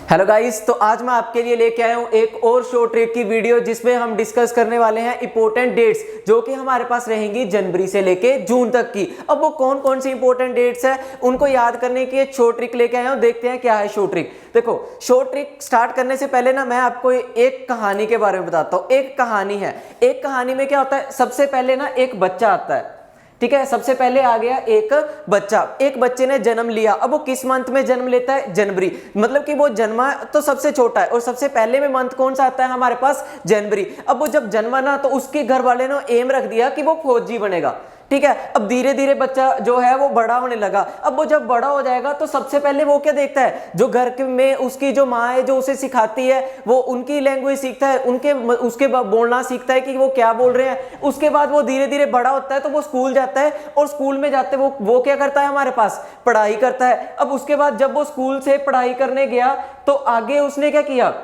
Hello guys, तो आज मैं आपके लिए लेके आया हूँ एक और शॉर्ट ट्रिक की वीडियो जिसमें हम डिस्कस करने वाले हैं इंपॉर्टेंट डेट्स जो कि हमारे पास रहेंगी जनवरी से लेके जून तक की। अब वो कौन कौन सी इंपॉर्टेंट डेट्स है उनको याद करने की एक शॉर्ट ट्रिक लेके आया हूँ। देखते हैं क्या है शॉर्ट ट्रिक। देखो, शॉर्ट ट्रिक स्टार्ट करने से पहले ना मैं आपको एक कहानी के बारे में बताता हूँ। एक कहानी है, एक कहानी में क्या होता है, सबसे पहले ना एक बच्चा आता है, ठीक है। सबसे पहले आ गया एक बच्चा, एक बच्चे ने जन्म लिया। अब वो किस मंथ में जन्म लेता है? जनवरी। मतलब कि वो जन्मा तो सबसे छोटा है और सबसे पहले में मंथ कौन सा आता है हमारे पास? जनवरी। अब वो जब जन्मा ना तो उसके घर वाले ने एम रख दिया कि वो फौजी बनेगा, ठीक है। अब धीरे धीरे बच्चा जो है वो बड़ा होने लगा। अब वो जब बड़ा हो जाएगा तो सबसे पहले वो क्या देखता है, जो घर में उसकी जो माँ है जो उसे सिखाती है वो उनकी लैंग्वेज सीखता है, उसके बोलना सीखता है कि वो क्या बोल रहे हैं। उसके बाद वो धीरे धीरे बड़ा होता है तो वो स्कूल जाता है और स्कूल में जाते वो क्या करता है हमारे पास? पढ़ाई करता है। अब उसके बाद जब वो स्कूल से पढ़ाई करने गया तो आगे उसने क्या किया,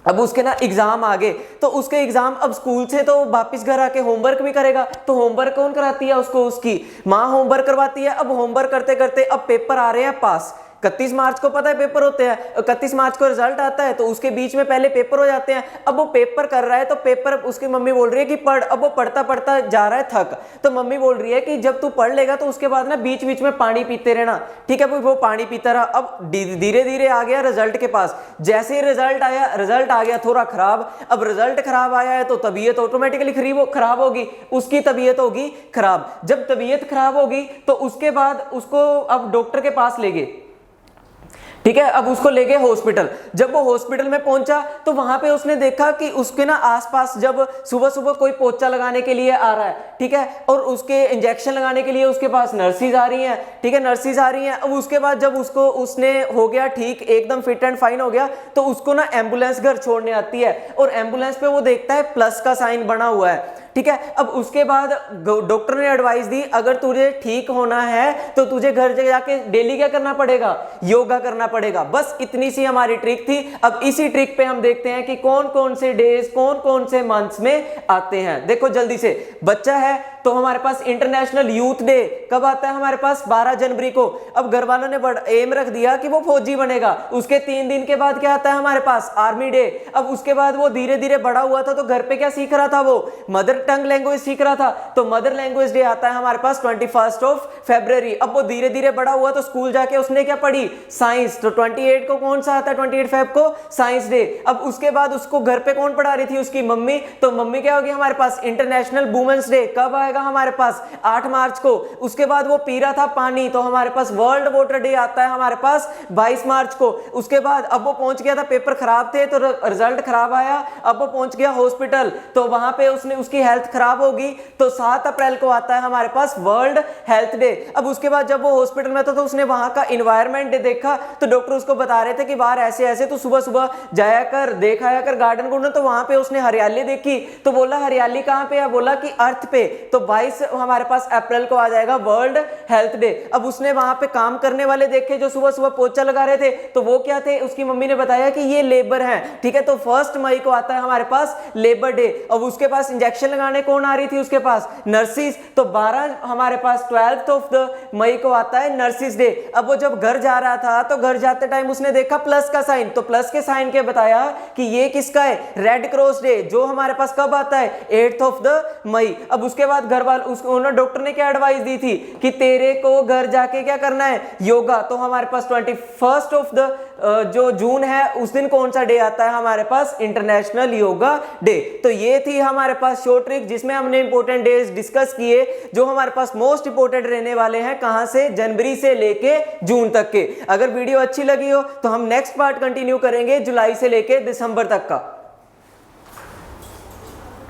अब उसके ना एग्जाम आ गए तो उसके एग्जाम, अब स्कूल से तो वापस घर आके होमवर्क भी करेगा। तो होमवर्क कौन कराती है उसको? उसकी माँ होमवर्क करवाती है। अब होमवर्क करते करते अब पेपर आ रहे हैं पास। 31 मार्च को पता है पेपर होते हैं, 31 मार्च को रिजल्ट आता है तो उसके बीच में पहले पेपर हो जाते हैं। अब वो पेपर कर रहा है तो पेपर उसकी मम्मी बोल रही है कि पढ़। अब वो पढ़ता पढ़ता जा रहा है थक, तो मम्मी बोल रही है कि जब तू पढ़ लेगा तो उसके बाद ना बीच बीच में पानी पीते रहना, ठीक है। वो पानी पीता रहा। अब धीरे धीरे आ गया रिजल्ट के पास। जैसे ही रिजल्ट आया, रिजल्ट आ गया थोड़ा खराब। अब रिजल्ट खराब आया है तो तबीयत ऑटोमेटिकली खराब होगी, उसकी तबीयत होगी खराब। जब तबीयत खराब होगी तो उसके बाद उसको अब डॉक्टर के पास ले गए, ठीक है। अब उसको ले गए हॉस्पिटल। जब वो हॉस्पिटल में पहुंचा तो वहां पे उसने देखा कि उसके ना आसपास जब सुबह सुबह कोई पोछा लगाने के लिए आ रहा है, ठीक है, और उसके इंजेक्शन लगाने के लिए उसके पास नर्सिस आ रही हैं, ठीक है, नर्सिस आ रही हैं। अब उसके बाद जब उसने हो गया ठीक, एकदम फिट एंड फाइन हो गया तो उसको ना एम्बुलेंस घर छोड़ने आती है और एम्बुलेंस पे वो देखता है प्लस का साइन बना हुआ है, ठीक है। अब उसके बाद डॉक्टर ने एडवाइस दी, अगर तुझे ठीक होना है तो तुझे घर जाके डेली क्या करना पड़ेगा? योगा करना पड़ेगा। बस इतनी सी हमारी ट्रिक थी। अब इसी ट्रिक पे हम देखते हैं कि कौन कौन से डेज, कौन कौन से मंथ्स में आते हैं। देखो जल्दी से, बच्चा है तो हमारे पास इंटरनेशनल यूथ डे कब आता है हमारे पास? 12 जनवरी को। अब घर वालों ने एम रख दिया कि वो फौजी बनेगा। उसके 3 दिन के बाद क्या आता है हमारे पास? Army day. अब उसके बाद वो धीरे धीरे बड़ा हुआ था तो घर पे क्या सीख रहा था? वो मदर टंग लैंग्वेज सीख रहा था, तो मदर लैंग्वेज डे आता है हमारे पास 21 फरवरी। अब वो धीरे धीरे बड़ा हुआ तो स्कूल जाके उसने क्या पढ़ी? साइंस। तो 28 को कौन सा आता है? 28 फेब को साइंस डे। अब उसके बाद उसको घर पे कौन पढ़ा रही थी? उसकी मम्मी। तो मम्मी क्या होगी हमारे पास? इंटरनेशनल वुमेन्स डे कब आएगा हमारे पास? 8 मार्च को। उसके बाद वो पी रहा था पानी तो हमारे पास वर्ल्ड वाटर डे आता है हमारे पास 22 मार्च को। उसके बाद अब वो पहुंच गया था, पेपर खराब थे तो रिजल्ट खराब आया। अब वो पहुंच गया हॉस्पिटल तो वहां पे उसकी हेल्थ खराब होगी तो 7 अप्रैल को आता है हमारे पास वर्ल्ड हेल्थ डे। अब उसके बाद जब वो हॉस्पिटल में था तो उसने वहां का एनवायरनमेंट डे देखा तो डॉक्टर उसको बता रहे थे कि बाहर ऐसे ऐसे तो सुबह सुबह जाया कर, देखाया कर गार्डन गुर्डन। तो वहां पे उसने हरियाली देखी तो बोला हरियाली कहां पे है? बोला कि अर्थ पे। तो 22 हमारे पास अप्रैल को आ जाएगा वर्ल्ड हेल्थ डे। अब उसने वहां पे काम करने वाले देखे जो सुबह सुबह पोछा लगा रहे थे तो वो क्या थे? उसकी मम्मी ने बताया कि ये लेबर हैं, ठीक है। तो 1 मई को आता है हमारे पास लेबर डे। अब उसके पास इंजेक्शन लगाने कौन आ रही थी उसके पास? नर्सिस। तो 12 हमारे पास 12 मई को आता है नर्सिस डे। अब वो जब घर जा रहा था तो घर जाते टाइम उसने देखा प्लस का साइन, तो प्लस के साइन के बताया कि ये किसका है? रेड क्रॉस डे, जो हमारे पास कब आता है? 8 मई। अब उसके बाद घर वाले उसको डॉक्टर ने क्या एडवाइस दी थी कि तेरे को घर जाके क्या करना है? योगा। तो हमारे पास 21 जो जून है उस दिन कौन सा डे आता है हमारे पास? International yoga day. तो ये थी हमारे पास शॉर्ट ट्रिक जिसमें हमने इंपॉर्टेंट डेज डिस्कस किए जो हमारे पास मोस्ट इंपॉर्टेंट रहने वाले हैं। कहां से? जनवरी से लेके जून तक के। अगर वीडियो अच्छी लगी हो तो हम नेक्स्ट पार्ट कंटिन्यू करेंगे जुलाई से लेके दिसंबर तक का।